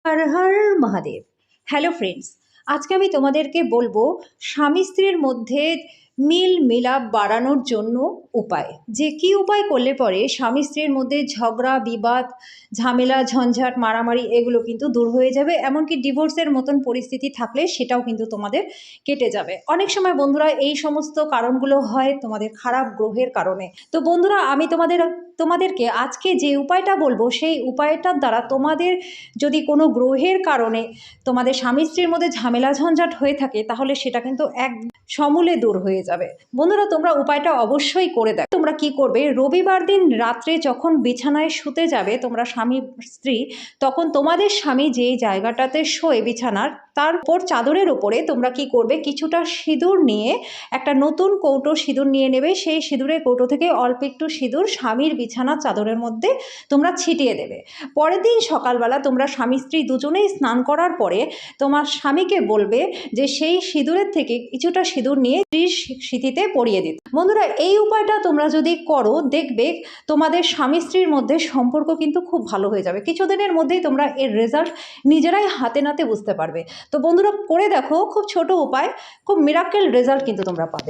Har Har Mahadev. Hello friends, আজকে আমি তোমাদেরকে বলবো স্বামী স্ত্রীর মধ্যে মিল মিলাপ বাড়ানোর জন্য উপায়। যে কি উপায় করলে পরে স্বামী স্ত্রীর মধ্যে ঝগড়া বিবাদ ঝামেলা ঝঞ্ঝাট মারামারি এগুলো কিন্তু দূর হয়ে যাবে, এমনকি ডিভোর্সের মতন পরিস্থিতি থাকলে সেটাও কিন্তু তোমাদের কেটে যাবে। অনেক সময় বন্ধুরা এই সমস্ত কারণগুলো হয় তোমাদের খারাপ গ্রহের কারণে। তো বন্ধুরা, আমি তোমাদেরকে আজকে যে উপায়টা বলবো সেই উপায়টার দ্বারা তোমাদের যদি কোনো গ্রহের কারণে তোমাদের স্বামী স্ত্রীর মধ্যে ঝামেলা ঝঞ্ঝাট হয়ে থাকে তাহলে সেটা কিন্তু এক সমূলে দূর হয়ে যাবে। বন্ধুরা, তোমরা উপায়টা অবশ্যই করে দেখো। তোমরা কি করবে, রবিবার দিন রাত্রে যখন বিছানায় শুতে যাবে তোমরা স্বামী স্ত্রী, তখন তোমাদের স্বামী যেই জায়গাটাতে শোয় বিছানার তার উপর চাদরের উপরে তোমরা কি করবে, কিছুটা সিঁদুর নিয়ে একটা নতুন কৌটো সিঁদুর নিয়ে নেবে। সেই সিঁদুরের কৌটো থেকে অল্প একটু সিঁদুর স্বামীর বিছানার চাদরের মধ্যে তোমরা ছিটিয়ে দেবে। পরের দিন সকালবেলা তোমরা স্বামী স্ত্রী দুজনেই স্নান করার পরে তোমার স্বামীকে বলবে যে সেই সিঁদুরের থেকে কিছুটা সিঁদুর নিয়ে স্ত্রীর সিঁথিতে পরিয়ে দিতে। বন্ধুরা, এই উপায়টা তোমরা যদি করো দেখবে তোমাদের স্বামী স্ত্রীর মধ্যে সম্পর্ক কিন্তু খুব ভালো হয়ে যাবে। কিছুদিনের মধ্যেই তোমরা এর রেজাল্ট নিজেরাই হাতে নাতে বুঝতে পারবে। তো বন্ধুরা, করে দেখো, খুব ছোট উপায়, খুব মিরাকেল রেজাল্ট কিন্তু তোমরা পাবে।